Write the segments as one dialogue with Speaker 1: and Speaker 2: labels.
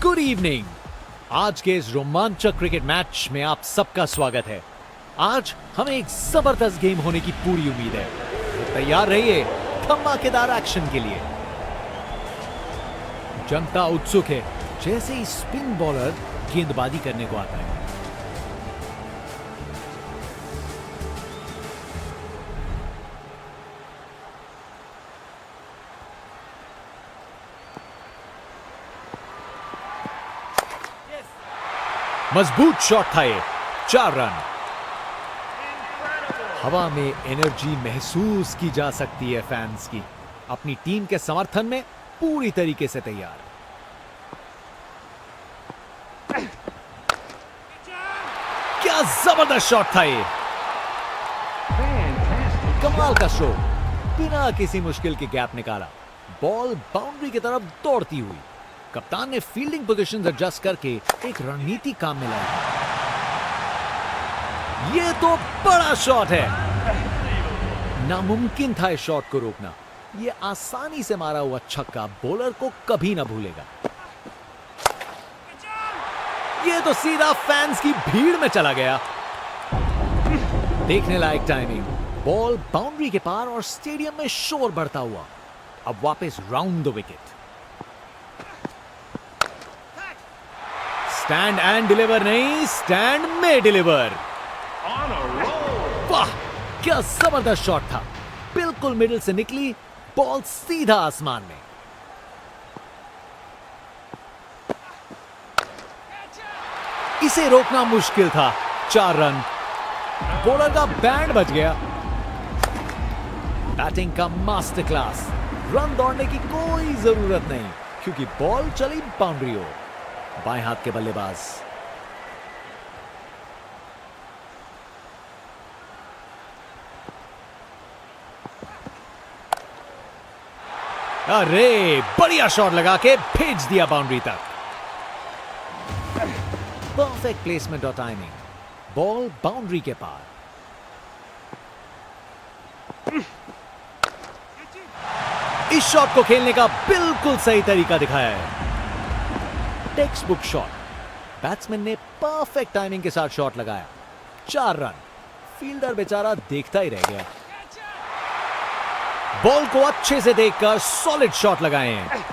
Speaker 1: Good evening. आज के इस रोमांचक क्रिकेट मैच में आप सबका स्वागत है। आज हमें एक जबरदस्त गेम होने की पूरी उम्मीद है। तो तैयार रहिए धमाकेदार एक्शन के लिए। जनता उत्सुक है, जैसे ही स्पिन बॉलर गेंदबाजी करने को आता है। मजबूत शॉट था ये, 4 रन। हवा में एनर्जी महसूस की जा सकती है फैंस की, अपनी टीम के समर्थन में पूरी तरीके से तैयार। क्या जबरदस्त शॉट था ये, कमाल का स्ट्रोक, बिना किसी मुश्किल के गैप निकाला, बॉल बाउंड्री की तरफ दौड़ती हुई। कप्तान ने फील्डिंग पोजीशंस एडजस्ट करके एक रणनीति काम में लाई। ये तो बड़ा शॉट है, नामुमकिन था इस शॉट को रोकना। ये आसानी से मारा हुआ छक्का बॉलर को कभी ना भूलेगा। ये तो सीधा फैंस की भीड़ में चला गया। देखने लायक टाइमिंग, बॉल बाउंड्री के पार और स्टेडियम में शोर बढ़ता हुआ। अब वापस round the wicket. Stand and deliver नहीं, स्टैंड में डिलीवर। वाह, क्या जबरदस्त शॉट था, बिल्कुल मिडिल से निकली बॉल सीधा आसमान में। इसे रोकना मुश्किल था, 4 रन। बॉलर का बैंड बज गया। बैटिंग का मास्टर क्लास, रन दौड़ने की कोई जरूरत नहीं क्योंकि बॉल चली बाउंड्री ओर। बाएं हाथ के बल्लेबाज अरे बढ़िया शॉट लगा के भेज दिया बाउंड्री तक। परफेक्ट प्लेसमेंट और टाइमिंग, बॉल बाउंड्री के पार। इस शॉट को खेलने का बिल्कुल सही तरीका दिखाया है, टेक्स्ट बुक शॉट। बैट्समैन ने परफेक्ट टाइमिंग के साथ शॉट लगाया, 4 रन। फील्डर बेचारा देखता ही रह गया। बॉल को अच्छे से देखकर सॉलिड शॉट लगाए हैं।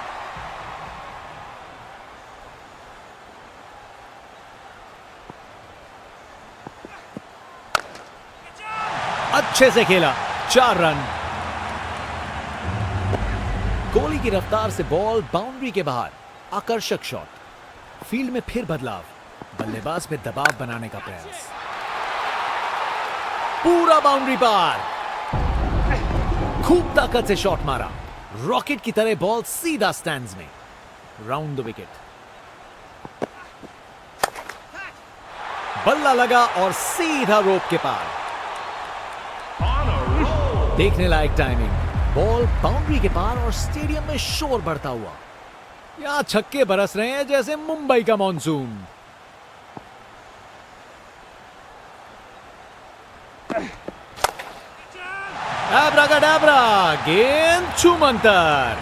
Speaker 1: अच्छे से खेला, 4 रन। गोली की रफ्तार से बॉल बाउंड्री के बाहर, आकर्षक शॉट। फील्ड में फिर बदलाव, बल्लेबाज पे दबाव बनाने का प्रयास। पूरा बाउंड्री पार, खूब ताकत से शॉट मारा, रॉकेट की तरह बॉल सीधा स्टैंड्स में। Round the wicket. बल्ला लगा और सीधा रोप के पार। देखने लायक टाइमिंग, बॉल बाउंड्री के पार और स्टेडियम में शोर बढ़ता हुआ। यहां छक्के बरस रहे हैं जैसे मुंबई का मॉनसून। एब्राकाडाब्रा, गेंद छूमंतर।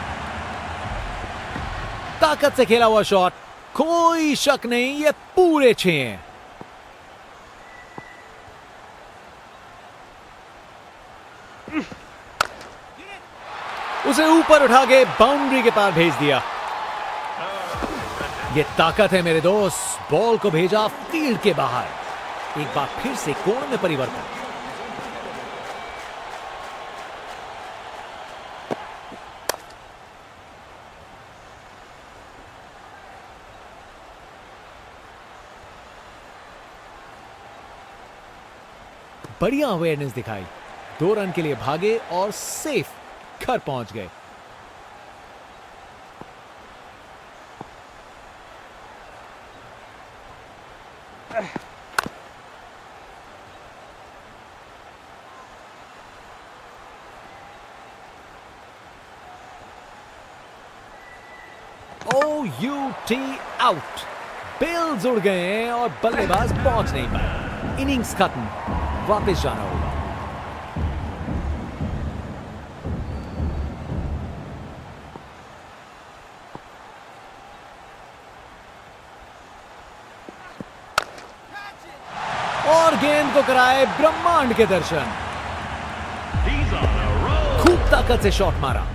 Speaker 1: ताकत से खेला हुआ शॉट, कोई शक नहीं ये पूरे 6 हैं। उसे ऊपर उठा के बाउंड्री के पार भेज दिया। ये ताकत है मेरे दोस्त, बॉल को भेजा फील्ड के बाहर। एक बार फिर से कोण में परिवर्तन। बढ़िया अवेयरनेस दिखाई, 2 रन के लिए भागे और सेफ घर पहुंच गए। OUT out. बेल्स उड़ गए हैं और बल्लेबाज पहुंच नहीं पाए। इनिंग्स खत्म, वापस जाना होगा। गेंद को कराए ब्रह्मांड के दर्शन। खूब ताकत से शॉट मारा,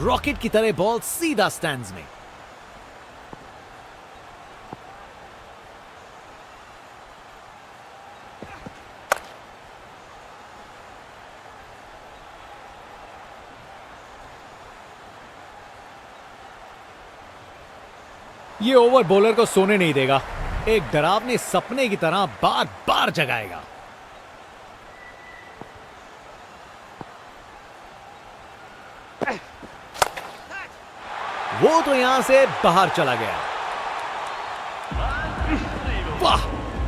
Speaker 1: रॉकेट की तरह बॉल सीधा स्टैंड्स में। ये ओवर बॉलर को सोने नहीं देगा, एक डरावने सपने की तरह बार बार जगाएगा। वो तो यहां से बाहर चला गया। वाह,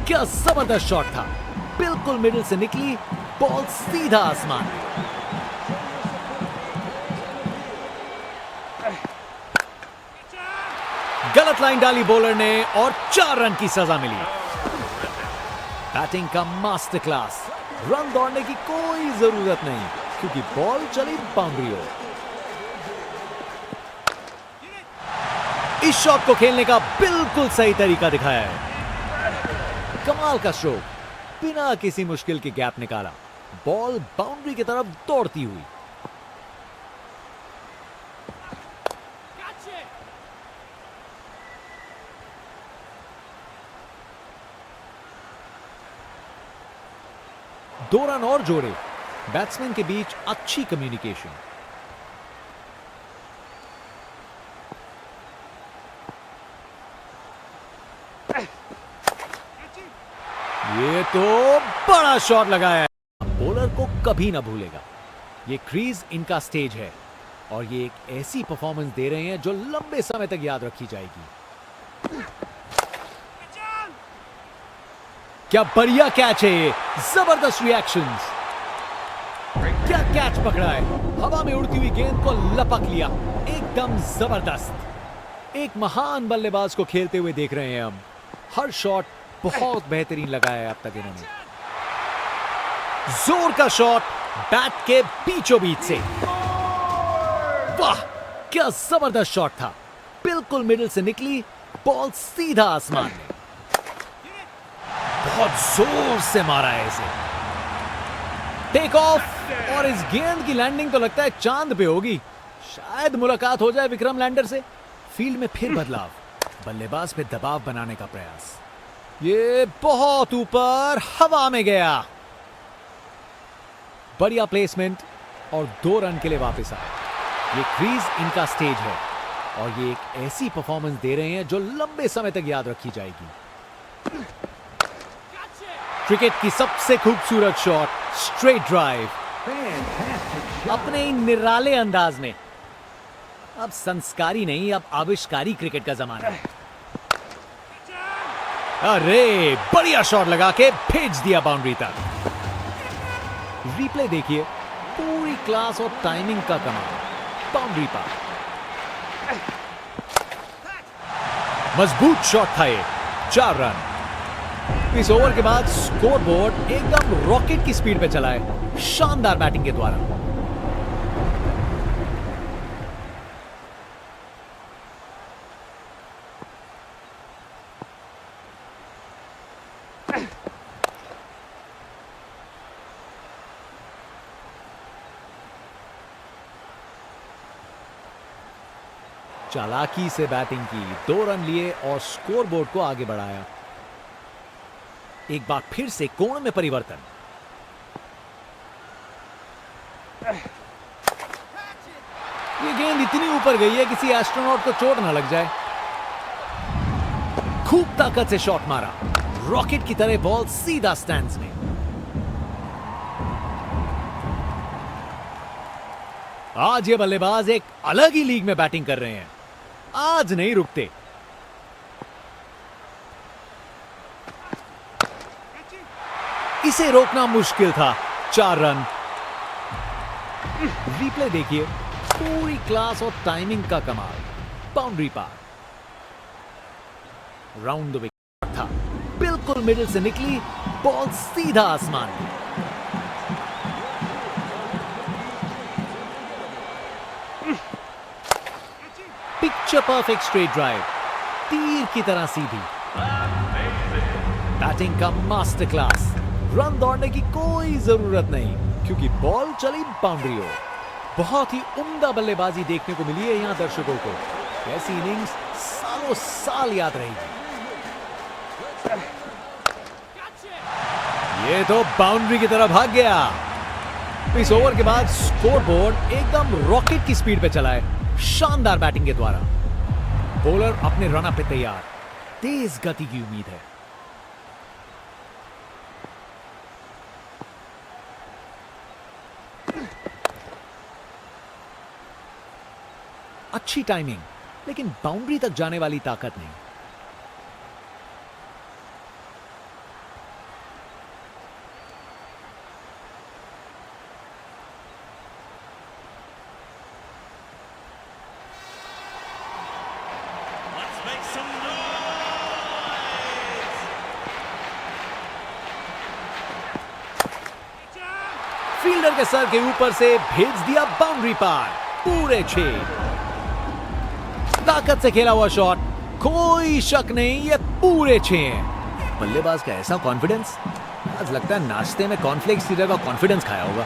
Speaker 1: क्या जबरदस्त शॉट था, बिल्कुल मिडिल से निकली बॉल सीधा आसमान में। गलत लाइन डाली बॉलर ने और 4 रन की सजा मिली। बैटिंग का मास्टर क्लास, रन दौड़ने की कोई जरूरत नहीं क्योंकि बॉल चली बाउंड्री ओर। इस शॉट को खेलने का बिल्कुल सही तरीका दिखाया है। कमाल का स्ट्रोक, बिना किसी मुश्किल के गैप निकाला, बॉल बाउंड्री की तरफ दौड़ती हुई। दो रन और जोड़े, बैट्समैन के बीच अच्छी कम्युनिकेशन। ये तो बड़ा शॉट लगाया है, बॉलर को कभी ना भूलेगा। ये क्रीज इनका स्टेज है और ये एक ऐसी परफॉर्मेंस दे रहे हैं जो लंबे समय तक याद रखी जाएगी। क्या बढ़िया कैच है ये, जबरदस्त रिएक्शंस। क्या कैच पकड़ा है, हवा में उड़ती हुई गेंद को लपक लिया, एकदम जबरदस्त। एक महान बल्लेबाज को खेलते हुए देख रहे हैं हम। हर शॉट बहुत बेहतरीन लगाया है अब तक इन्होंने। जोर का शॉट बैट के बीचों बीच से। वाह, क्या जबरदस्त शॉट था, बिल्कुल मिडिल से निकली बॉल सीधा आसमान में। बहुत जोर से मारा है इसे। टेक ऑफ, और इस गेंद की लैंडिंग तो लगता है चांद पे होगी। शायद मुलाकात हो जाए विक्रम लैंडर से। फील्ड में फिर बदलाव, बल्लेबाज पे दबाव बनाने का प्रयास। ये बहुत ऊपर हवा में गया। बढ़िया प्लेसमेंट और 2 रन के लिए वापस आए। ये क्रीज इनका स्टेज है और ये एक ऐसी परफॉर्मेंस दे रहे हैं जो लंबे समय तक याद रखी जाएगी। क्रिकेट की सबसे खूबसूरत शॉट, स्ट्रेट ड्राइव, अपने ही निराले अंदाज में। अब संस्कारी नहीं, अब आविष्कारी क्रिकेट का जमाना है। अरे बढ़िया शॉट लगा के भेज दिया बाउंड्री तक। रिप्ले देखिए, पूरी क्लास और टाइमिंग का कमाल, बाउंड्री पार। मजबूत शॉट था ये, 4 रन। इस ओवर के बाद स्कोर बोर्ड एकदम रॉकेट की स्पीड पे चला है, शानदार बैटिंग के द्वारा। चालाकी से बैटिंग की, 2 रन लिए और स्कोर बोर्ड को आगे बढ़ाया। एक बार फिर से कोण में परिवर्तन। ये गेंद इतनी ऊपर गई है किसी एस्ट्रोनॉट को चोट ना लग जाए। खूब ताकत से शॉट मारा, रॉकेट की तरह बॉल सीधा स्टैंड्स में। आज ये बल्लेबाज एक अलग ही लीग में बैटिंग कर रहे हैं, आज नहीं रुकते। इसे रोकना मुश्किल था, 4 रन। रिप्ले देखिए, पूरी क्लास और टाइमिंग का कमाल, बाउंड्री पार। राउंड द विकेट था, बिल्कुल मिडिल से निकली बॉल सीधा आसमान में। पिक्चर परफेक्ट स्ट्रेट ड्राइव, तीर की तरह सीधी। बैटिंग का मास्टर क्लास, रन दौड़ने की कोई जरूरत नहीं क्योंकि बॉल चली बाउंड्री ओर। बहुत ही उम्दा बल्लेबाजी देखने को मिली है यहां दर्शकों को। ऐसी इनिंग्स सालों साल याद रहेगी। ये तो बाउंड्री की तरफ भाग गया। इस ओवर के बाद स्कोरबोर्ड एकदम रॉकेट की स्पीड पे चला है, शानदार बैटिंग के द्वारा। बॉलर अपने रन अप पे तैयार, तेज गति की उम्मीद है। अच्छी टाइमिंग, लेकिन बाउंड्री तक जाने वाली ताकत नहीं। फील्डर के सर के ऊपर से भेज दिया बाउंड्री पार, पूरे 6। ताकत से खेला हुआ शॉट, कोई शक नहीं ये पूरे 6 हैं। बल्लेबाज का ऐसा कॉन्फिडेंस, आज लगता है नाश्ते में कॉर्नफ्लेक्स की जगह कॉन्फिडेंस खाया होगा।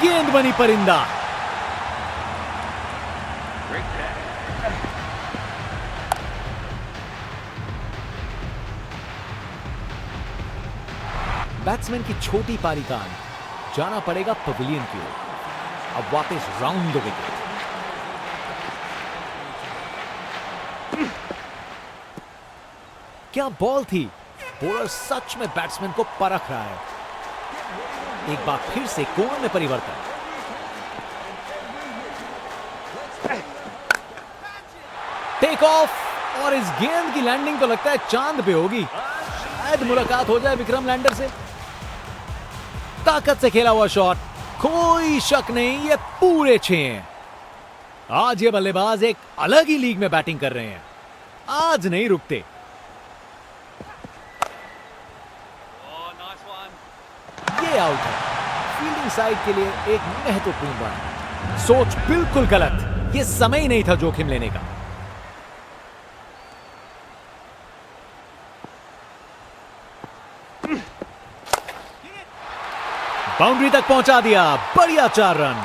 Speaker 1: गेंद बनी परिंदा। बैट्समैन की छोटी पारी का अंत, जाना पड़ेगा पवेलियन की ओर। अब वापस राउंड द विकेट। क्या बॉल थी, बॉलर सच में बैट्समैन को परख रहा है। एक बार फिर से कोण में परिवर्तन। टेक ऑफ, और इस गेंद की लैंडिंग तो लगता है चांद पे होगी। शायद मुलाकात हो जाए विक्रम लैंडर से। ताकत से खेला हुआ शॉट, कोई शक नहीं ये पूरे 6 हैं। आज ये बल्लेबाज एक अलग ही लीग में बैटिंग कर रहे हैं, आज नहीं रुकते। ये आउट है, फील्डिंग साइड के लिए एक महत्वपूर्ण बात। सोच बिल्कुल गलत, ये समय ही नहीं था जोखिम लेने का। बाउंड्री तक पहुंचा दिया, बढ़िया 4 रन।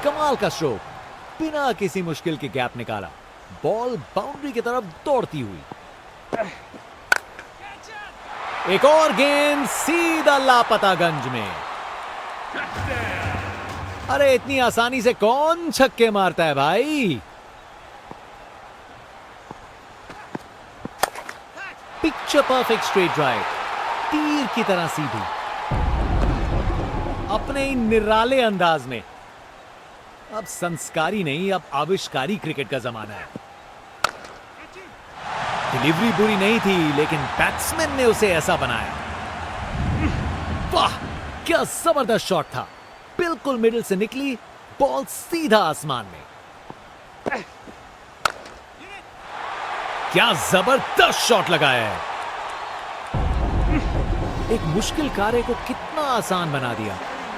Speaker 1: कमाल का स्ट्रोक, बिना किसी मुश्किल के गैप निकाला। बॉल बाउंड्री की तरफ दौड़ती हुई। एक और गेंद सीधा लापतागंज में। अरे इतनी आसानी से कौन छक्के मारता है भाई। पिक्चर परफेक्ट स्ट्रेट ड्राइव, तीर की तरह सीधी, अपने ही निराले अंदाज में। अब संस्कारी नहीं, अब आविष्कारी क्रिकेट का जमाना है। डिलीवरी बुरी नहीं थी, लेकिन बैट्समैन ने उसे ऐसा बनाया। वाह, क्या जबरदस्त शॉट था। बिल्कुल मिडिल से निकली बॉल, सीधा आसमान में। क्या जबरदस्त शॉट लगाया है। एक मुश्किल कार्य को कितना आसान बना दिया।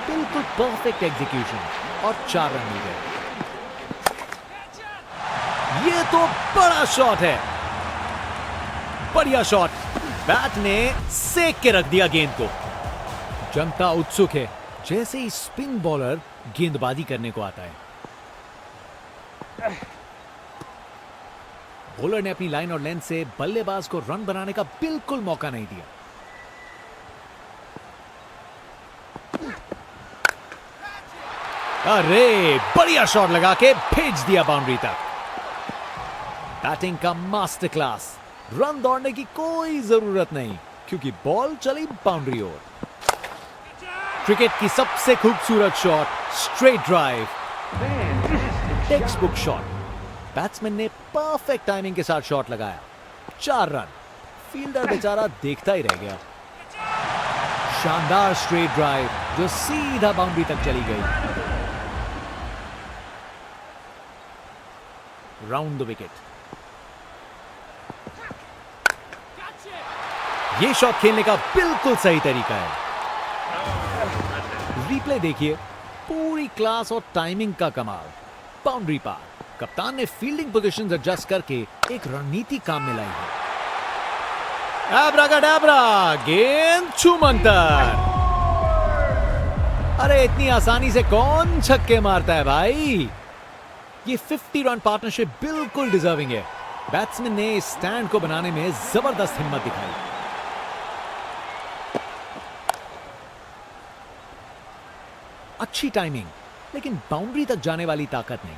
Speaker 1: बिल्कुल परफेक्ट एग्जीक्यूशन और 4 रन मिल गए। ये तो बड़ा शॉट है, बढ़िया शॉट। बैट ने सेक के रख दिया गेंद को। जनता उत्सुक है, जैसे ही स्पिन बॉलर गेंदबाजी करने को आता है। बॉलर ने अपनी लाइन और लेंथ से बल्लेबाज को रन बनाने का बिल्कुल मौका नहीं दिया। अरे बढ़िया शॉट लगा के भेज दिया बाउंड्री तक। बैटिंग का मास्टर क्लास। रन दौड़ने की कोई जरूरत नहीं क्योंकि बॉल चली बाउंड्री ओर। क्रिकेट की सबसे खूबसूरत shot, straight drive, text book shot. Batsman ने परफेक्ट टाइमिंग के साथ शॉट लगाया। 4 रन। फील्डर बेचारा देखता ही रह गया। शानदार स्ट्रेट ड्राइव जो सीधा बाउंड्री तक चली गई। Round the wicket. ये शॉट खेलने का बिल्कुल सही तरीका है। रिप्ले देखिए, पूरी क्लास और टाइमिंग का कमाल। बाउंड्री पार, कप्तान ने फील्डिंग पोजीशंस एडजस्ट करके एक रणनीति काम में लाई है। एब्राकाडाब्रा, गेंद छूमंतर। अरे इतनी आसानी से कौन छक्के मारता है भाई। ये 50 रन पार्टनरशिप बिल्कुल डिजर्विंग है। बैट्समैन ने इस स्टैंड को बनाने में जबरदस्त हिम्मत दिखाई। अच्छी टाइमिंग, लेकिन बाउंड्री तक जाने वाली ताकत नहीं।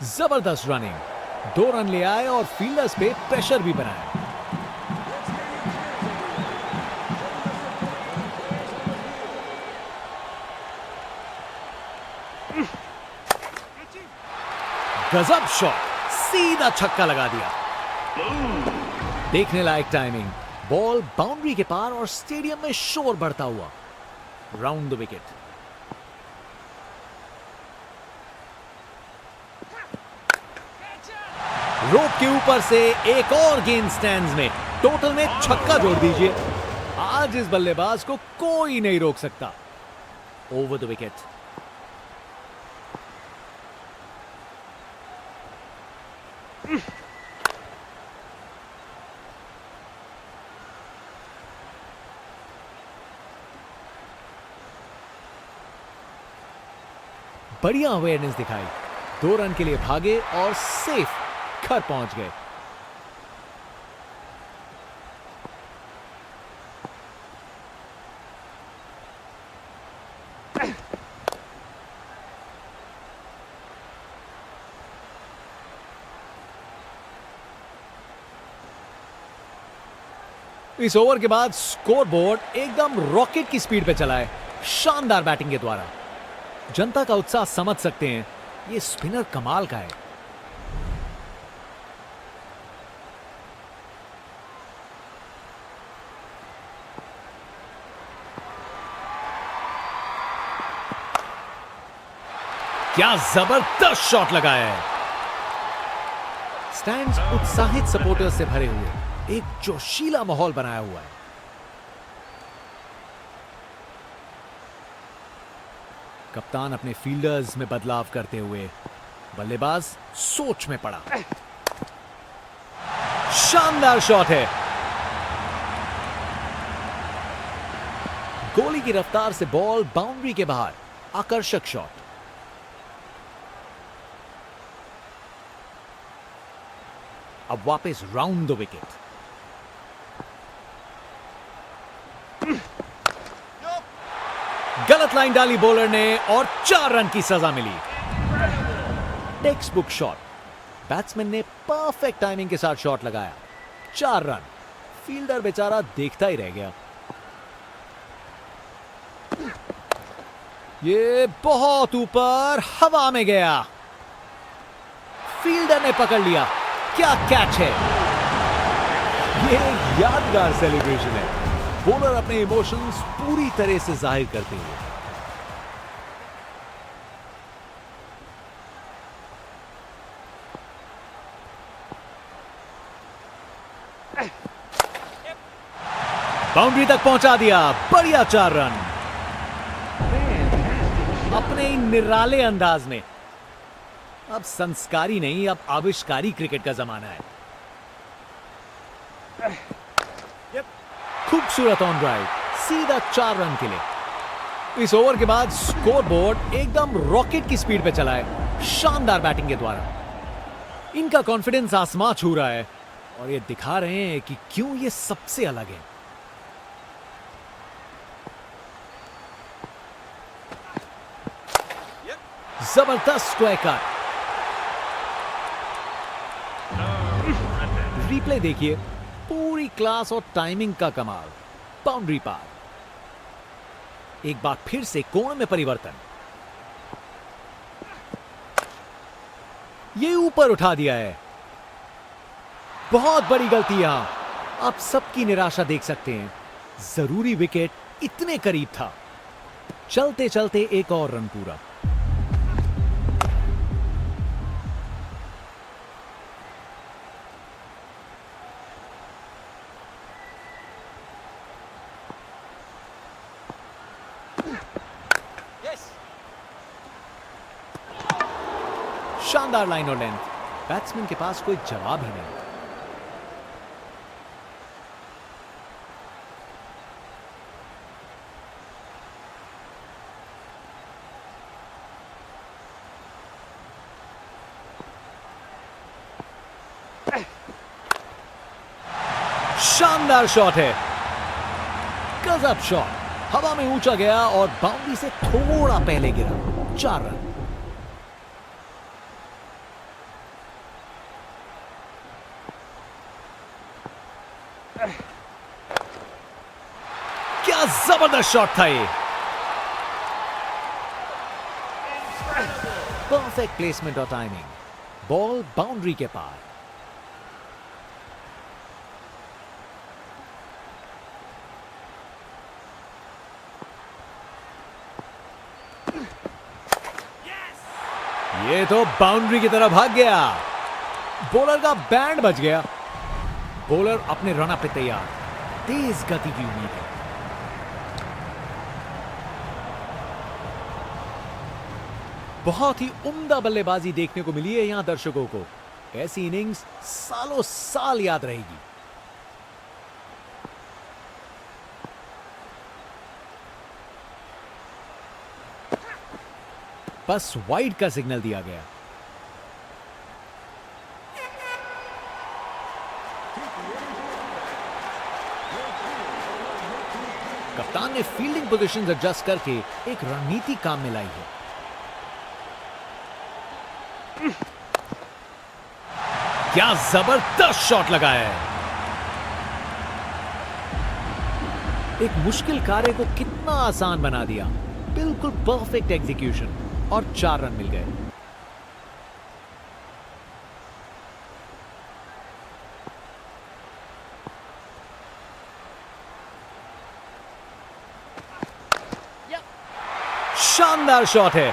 Speaker 1: जबरदस्त रनिंग, 2 रन ले आए और फील्डर्स पे प्रेशर भी बनाया। गजब शॉट, सीधा छक्का लगा दिया। देखने लायक टाइमिंग, बॉल बाउंड्री के पार और स्टेडियम में शोर बढ़ता हुआ। Round the wicket. रोप के ऊपर से एक और गेंद स्टैंड्स में, टोटल में छक्का जोड़ दीजिए। आज इस बल्लेबाज को कोई नहीं रोक सकता। Over the wicket. बढ़िया अवेयरनेस दिखाई, 2 रन के लिए भागे और सेफ घर पहुंच गए। इस ओवर के बाद स्कोर बोर्ड एकदम रॉकेट की स्पीड पे चला है, शानदार बैटिंग के द्वारा। जनता का उत्साह समझ सकते हैं, ये स्पिनर कमाल का है। क्या जबरदस्त शॉट लगाया है। स्टैंड्स उत्साहित सपोर्टर्स से भरे हुए, एक जोशीला माहौल बनाया हुआ है। कप्तान अपने फील्डर्स में बदलाव करते हुए बल्लेबाज सोच में पड़ा। शानदार शॉट है। गोली की रफ्तार से बॉल बाउंड्री के बाहर, आकर्षक शॉट। अब वापस राउंड द विकेट। गलत लाइन डाली बॉलर ने और 4 रन की सजा मिली। टेक्स्ट बुक शॉट, बैट्समैन ने परफेक्ट टाइमिंग के साथ शॉट लगाया। 4 रन। फील्डर बेचारा देखता ही रह गया। ये बहुत ऊपर हवा में गया, फील्डर ने पकड़ लिया। क्या कैच है। ये एक यादगार सेलिब्रेशन है, बॉलर अपने इमोशंस पूरी तरह से जाहिर करते हुए। बाउंड्री तक पहुंचा दिया, बढ़िया 4 रन। अपने निराले अंदाज में। अब संस्कारी नहीं, अब आविष्कारी क्रिकेट का जमाना है। खूबसूरत ऑन ड्राइव, सीधा 4 रन के लिए। इस ओवर के बाद स्कोर बोर्ड एकदम रॉकेट की स्पीड पे चला है, शानदार बैटिंग के द्वारा। इनका कॉन्फिडेंस आसमां छू रहा है और ये दिखा रहे हैं कि क्यों ये सबसे अलग है। जबरदस्त स्क्वायर कट। रिप्ले देखिए, पूरी क्लास और टाइमिंग का कमाल। बाउंड्री पार। एक बार फिर से कोण में परिवर्तन। ये ऊपर उठा दिया है। बहुत बड़ी गलती यहां। आप सबकी निराशा देख सकते हैं। जरूरी विकेट इतने करीब था। चलते चलते एक और रन पूरा। शानदार लाइन और लेंथ। बैट्समैन के पास कोई जवाब ही नहीं। शानदार शॉट है। गजब शॉट। हवा में ऊंचा गया और बाउंड्री से थोड़ा पहले गिरा। 4 रन। क्या जबरदस्त शॉट था ये। परफेक्ट प्लेसमेंट और टाइमिंग। बॉल बाउंड्री के पार। ये तो बाउंड्री की तरफ भाग गया। बॉलर का बैंड बच गया। बॉलर अपने रन पे तैयार। तेज गति की उम्मीद है। बहुत ही उम्दा बल्लेबाजी देखने को मिली है यहां दर्शकों को। ऐसी इनिंग्स सालों साल याद रहेगी। बस वाइड का सिग्नल दिया गया। कप्तान ने फील्डिंग पोजीशंस एडजस्ट करके एक रणनीति काम में लाई है। क्या जबरदस्त शॉट लगाया है। एक मुश्किल कार्य को कितना आसान बना दिया। बिल्कुल परफेक्ट एग्जीक्यूशन और 4 रन मिल गए। शानदार शॉट है।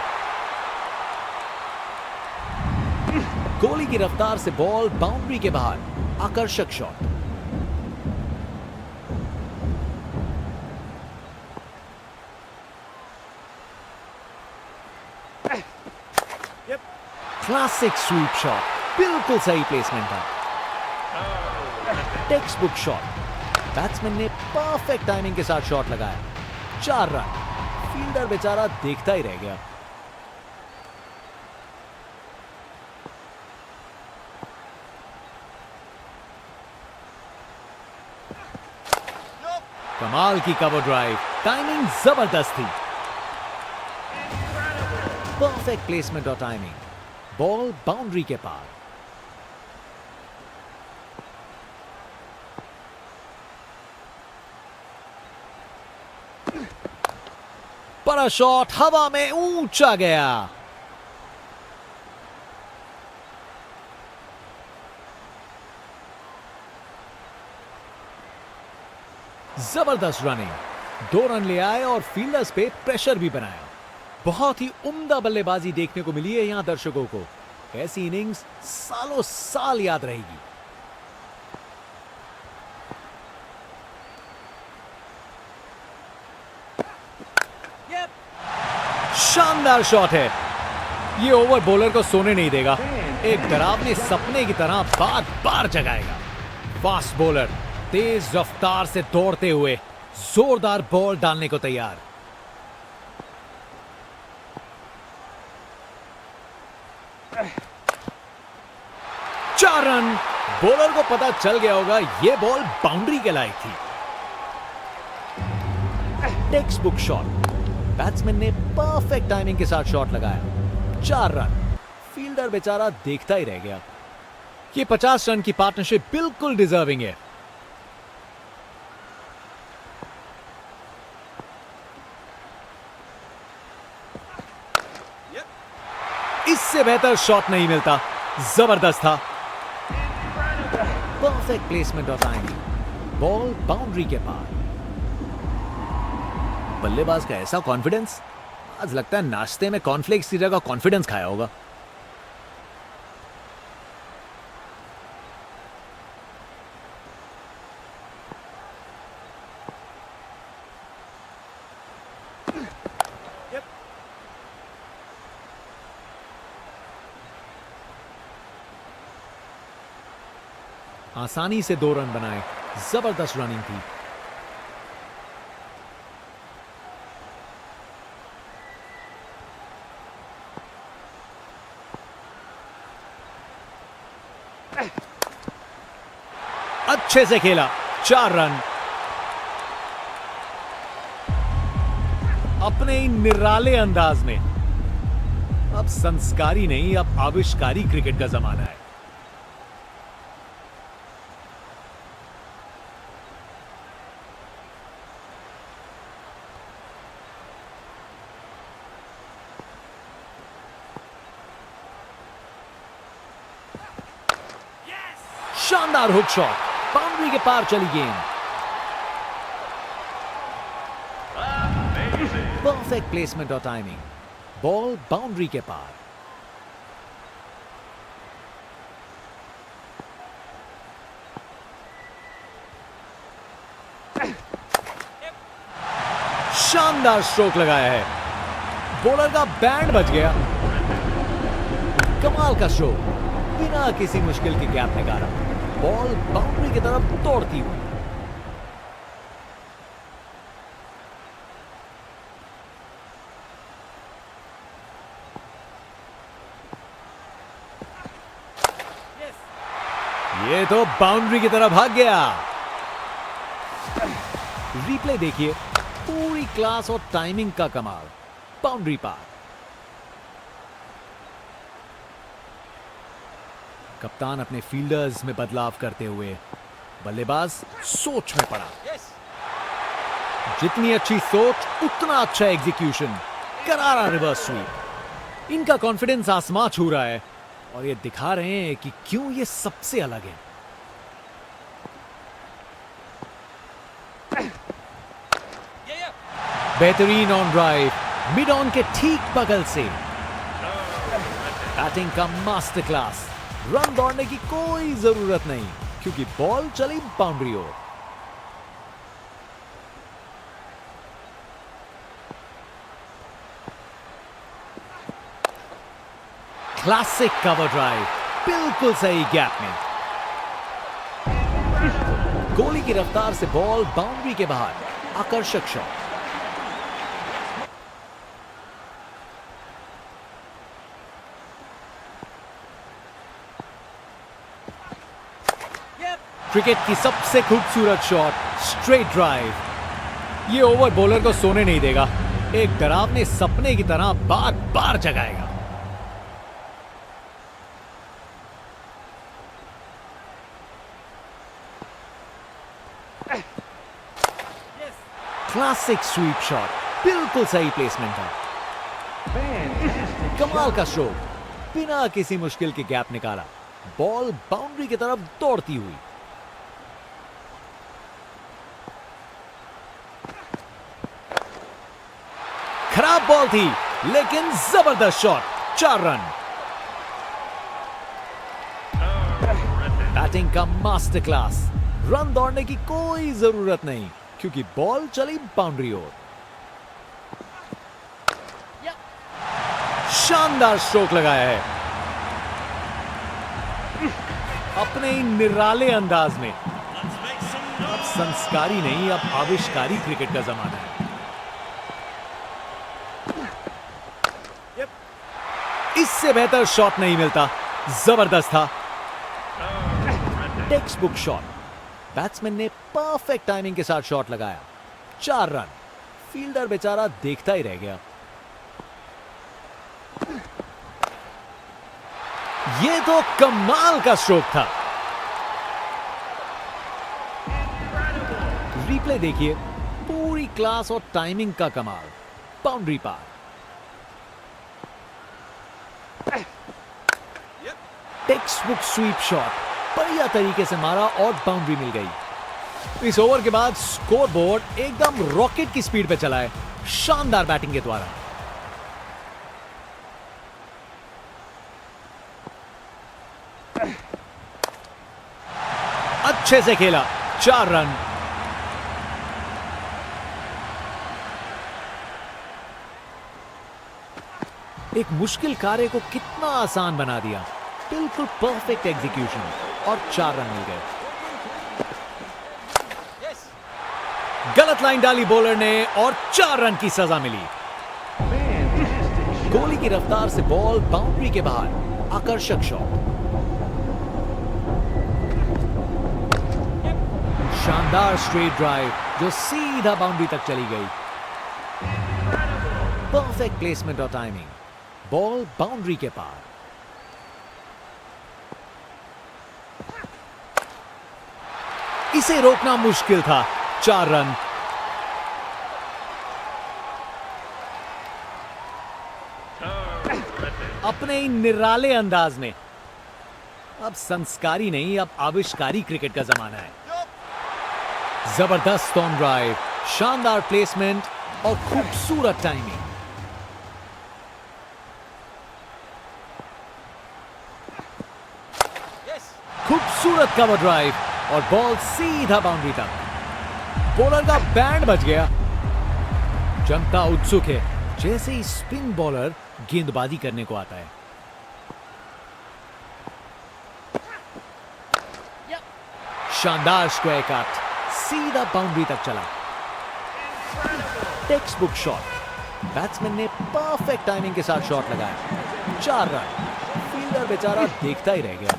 Speaker 1: गोली की रफ्तार से बॉल बाउंड्री के बाहर। आकर्षक शॉट। Classic sweep shot. बिल्कुल सही प्लेसमेंट था। Text book shot. बैट्समैन ने परफेक्ट टाइमिंग के साथ शॉट लगाया। 4 रन। फील्डर बेचारा देखता ही रह गया। कमाल की कवर ड्राइव। टाइमिंग जबरदस्त थी। परफेक्ट प्लेसमेंट और टाइमिंग। बॉल बाउंड्री के पार। बड़ा शॉट हवा में ऊंचा गया। जबरदस्त रनिंग। 2 रन ले आए और फील्डर्स पे प्रेशर भी बनाया। बहुत ही उम्दा बल्लेबाजी देखने को मिली है यहां दर्शकों को। ऐसी इनिंग्स सालों साल याद रहेगी। शानदार शॉट है। ये ओवर बॉलर को सोने नहीं देगा। एक डरावने सपने की तरह बार बार जगाएगा। फास्ट बॉलर तेज रफ्तार से दौड़ते हुए जोरदार बॉल डालने को तैयार। चार रन। बॉलर को पता चल गया होगा यह बॉल बाउंड्री के लायक थी। Text book shot. बैट्समैन ने परफेक्ट टाइमिंग के साथ शॉट लगाया। 4 रन। फील्डर बेचारा देखता ही रह गया। ये 50 रन की पार्टनरशिप बिल्कुल डिजर्विंग है। इससे बेहतर शॉट नहीं मिलता। जबरदस्त था, परफेक्ट प्लेसमेंट और टाइमिंग, बॉल बाउंड्री के पार। बल्लेबाज का ऐसा कॉन्फिडेंस, आज लगता है नाश्ते में कॉर्नफ्लेक्स की जगह कॉन्फिडेंस खाया होगा। आसानी से 2 रन बनाए, जबरदस्त रनिंग थी। अच्छे से खेला, 4 रन। अपने ही निराले अंदाज में। अब संस्कारी नहीं, अब आविष्कारी क्रिकेट का जमाना है। शानदार हुक शॉट, बाउंड्री के पार चली गेंद। परफेक्ट प्लेसमेंट और टाइमिंग, बॉल बाउंड्री के पार। शानदार स्ट्रोक लगाया है, बॉलर का बैंड बच गया। कमाल का स्ट्रोक, बिना किसी मुश्किल के गैप निकाला, बॉल बाउंड्री की तरफ दौड़ती हुई। ये तो बाउंड्री की तरफ भाग गया। रिप्ले देखिए, पूरी क्लास और टाइमिंग का कमाल, बाउंड्री पार। कप्तान अपने फील्डर्स में बदलाव करते हुए बल्लेबाज सोच में पड़ा। जितनी अच्छी सोच उतना अच्छा एग्जीक्यूशन, करारा रिवर्स स्वीप। इनका कॉन्फिडेंस आसमां छू रहा है और ये दिखा रहे हैं कि क्यों ये सबसे अलग है। बेहतरीन ऑन ड्राइव, मिड ऑन के ठीक बगल से। बैटिंग का मास्टर क्लास, रन दौड़ने की कोई जरूरत नहीं क्योंकि बॉल चली बाउंड्री ओर। क्लासिक कवर ड्राइव, बिल्कुल सही गैप में। गोली की रफ्तार से बॉल बाउंड्री के बाहर, आकर्षक शॉट। क्रिकेट की सबसे खूबसूरत शॉट, स्ट्रेट ड्राइव। ये ओवर बॉलर को सोने नहीं देगा, एक डरावने सपने की तरह बार बार जगाएगा। क्लासिक स्वीप शॉट, बिल्कुल सही प्लेसमेंट था। कमाल का स्ट्रोक, बिना किसी मुश्किल के गैप निकाला, बॉल बाउंड्री की तरफ दौड़ती हुई। खराब बॉल थी लेकिन जबरदस्त शॉट, 4 रन। बैटिंग का मास्टर क्लास, रन दौड़ने की कोई जरूरत नहीं क्योंकि बॉल चली बाउंड्री ओर। शानदार स्ट्रोक लगाया है, अपने ही निराले अंदाज में। अब संस्कारी नहीं, अब आविष्कारी क्रिकेट का जमाना है। इससे बेहतर शॉट नहीं मिलता, जबरदस्त था। टेक्स्ट बुक शॉट, बैट्समैन ने परफेक्ट टाइमिंग के साथ शॉट लगाया, 4 रन। फील्डर बेचारा देखता ही रह गया। ये तो कमाल का स्ट्रोक था। रिप्ले देखिए, पूरी क्लास और टाइमिंग का कमाल, बाउंड्री पार। टेक्स्ट बुक स्वीप शॉट बढ़िया तरीके से मारा और बाउंड्री मिल गई। इस ओवर के बाद स्कोर बोर्ड एकदम रॉकेट की स्पीड पे चला है शानदार बैटिंग के द्वारा। अच्छे से खेला, 4 रन। एक मुश्किल कार्य को कितना आसान बना दिया। बिल्कुल परफेक्ट एग्जीक्यूशन और 4 रन मिल गए। गलत लाइन डाली बॉलर ने और 4 रन की सजा मिली। गोली की रफ्तार से बॉल बाउंड्री के बाहर, आकर्षक शॉट। शानदार स्ट्रेट ड्राइव जो सीधा बाउंड्री तक चली गई। परफेक्ट प्लेसमेंट और टाइमिंग, बॉल बाउंड्री के पार। इसे रोकना मुश्किल था, 4 रन। अपने ही निराले अंदाज में, अब संस्कारी नहीं, अब आविष्कारी क्रिकेट का जमाना है। जबरदस्त ऑन ड्राइव, शानदार प्लेसमेंट और खूबसूरत टाइमिंग। खूबसूरत कवर ड्राइव और बॉल सीधा बाउंड्री तक। बॉलर का बैंड बज गया। जनता उत्सुक है, जैसे ही स्पिन बॉलर गेंदबाजी करने को आता है। शानदार स्क्वायर कट, सीधा बाउंड्री तक चला। टेक्स्ट बुक शॉट, बैट्समैन ने परफेक्ट टाइमिंग के साथ शॉट लगाया, 4 रन। फील्डर बेचारा देखता ही रह गया।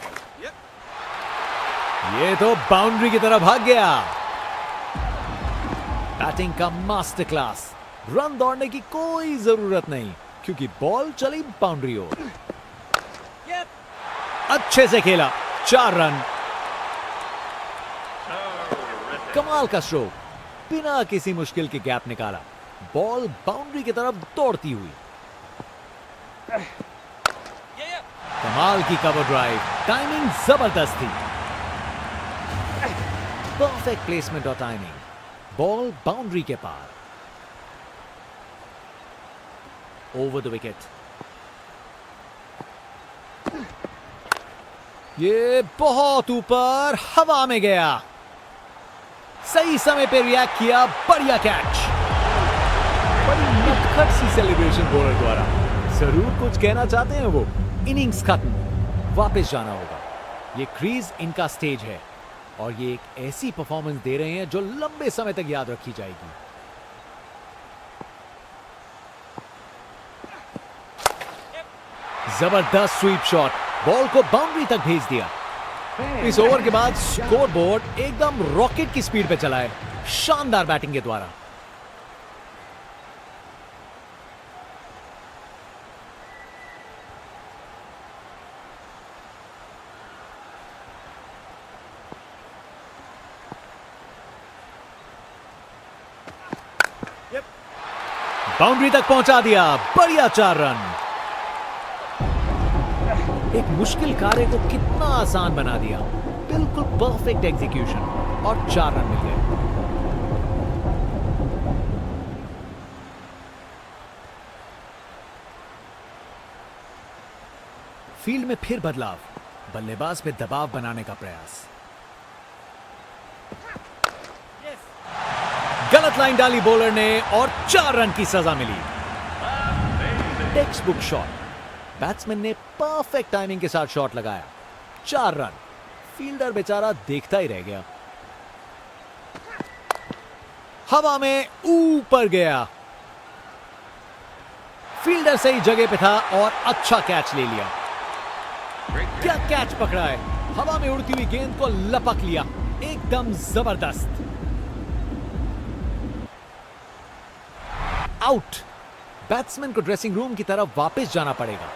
Speaker 1: ये तो बाउंड्री की तरफ भाग गया। बैटिंग का मास्टर क्लास, रन दौड़ने की कोई जरूरत नहीं क्योंकि बॉल चली बाउंड्री ओर। अच्छे से खेला, 4 रन। कमाल का स्ट्रोक, बिना किसी मुश्किल के गैप निकाला, बॉल बाउंड्री की तरफ दौड़ती हुई। कमाल की कवर ड्राइव, टाइमिंग जबरदस्त थी। परफेक्ट प्लेसमेंट और टाइमिंग, बॉल बाउंड्री के पार। Over the wicket. ये बहुत ऊपर हवा में गया। सही समय पे रिएक्ट किया, बढ़िया कैच। बड़ी नटखट सी सेलिब्रेशन बॉलर द्वारा। जरूर कुछ कहना चाहते हैं वो। इनिंग्स खत्म, वापस जाना होगा। ये क्रीज इनका स्टेज है और ये एक ऐसी परफॉर्मेंस दे रहे हैं जो लंबे समय तक याद रखी जाएगी। जबरदस्त स्वीप शॉट, बॉल को बाउंड्री तक भेज दिया। इस ओवर के बाद स्कोर बोर्ड एकदम रॉकेट की स्पीड पे चला है शानदार बैटिंग के द्वारा। बाउंड्री तक पहुंचा दिया, बढ़िया 4 रन। एक मुश्किल कार्य को कितना आसान बना दिया। बिल्कुल परफेक्ट एग्जीक्यूशन और 4 रन मिल गए। फील्ड में फिर बदलाव, बल्लेबाज पे दबाव बनाने का प्रयास। गलत लाइन डाली बॉलर ने और 4 रन की सजा मिली। टेक्स्ट बुक शॉट, बैट्समैन ने परफेक्ट टाइमिंग के साथ शॉट लगाया, 4 रन। फील्डर बेचारा देखता ही रह गया। हवा में ऊपर गया। फील्डर सही जगह पे था और अच्छा कैच ले लिया। क्या कैच पकड़ा है, हवा में उड़ती हुई गेंद को लपक लिया, एकदम जबरदस्त। आउट। बैट्समैन को ड्रेसिंग रूम की तरफ वापस जाना पड़ेगा।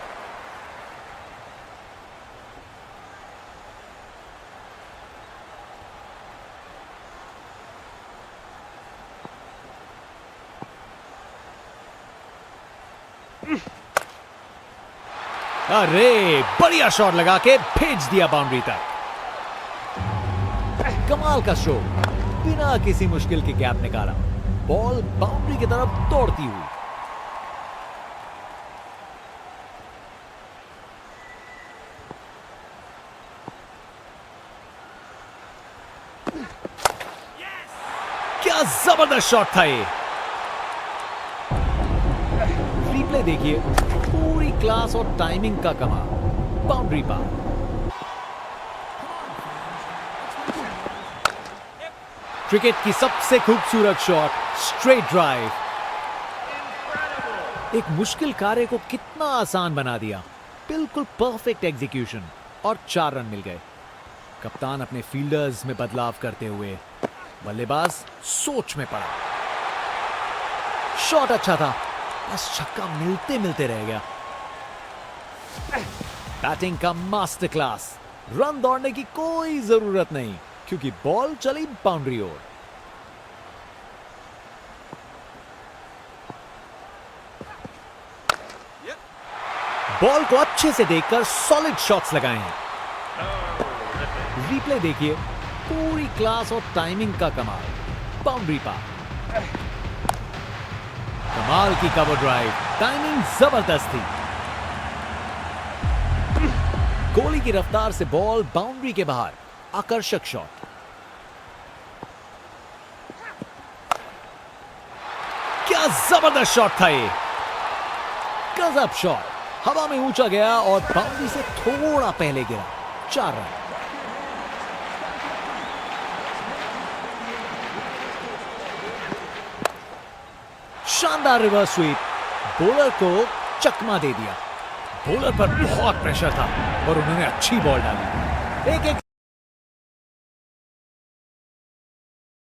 Speaker 1: अरे बढ़िया शॉट लगा के भेज दिया बाउंड्री तक। कमाल का शो, बिना किसी मुश्किल के गैप निकाला, बॉल बाउंड्री की तरफ दौड़ती हुई। क्या जबरदस्त शॉट था ये। रिप्ले देखिए, पूरी क्लास और टाइमिंग का कमाल, बाउंड्री पार। क्रिकेट की सबसे खूबसूरत शॉट, स्ट्रेट ड्राइव। एक मुश्किल कार्य को कितना आसान बना दिया। बिल्कुल परफेक्ट एग्जीक्यूशन और 4 रन मिल गए। कप्तान अपने फील्डर्स में बदलाव करते हुए, बल्लेबाज सोच में पड़ा। शॉट अच्छा था, बस छक्का मिलते मिलते रह गया। बैटिंग का मास्टर क्लास, रन दौड़ने की कोई जरूरत नहीं क्योंकि बॉल चली बाउंड्री ओर। बॉल को अच्छे से देखकर सॉलिड शॉट्स लगाए हैं। रिप्ले देखिए, पूरी क्लास और टाइमिंग का कमाल, बाउंड्री पार। कमाल की कवर ड्राइव, टाइमिंग जबरदस्त थी। गोली की रफ्तार से बॉल बाउंड्री के बाहर, आकर्षक शॉट। क्या जबरदस्त शॉट था ये, गजब शॉट। हवा में ऊंचा गया और बाउंड्री से थोड़ा पहले गिरा। 4 रन। शानदार रिवर्स स्वीप, बॉलर को चकमा दे दिया। बॉलर पर बहुत प्रेशर था और उन्होंने अच्छी बॉल डाली। एक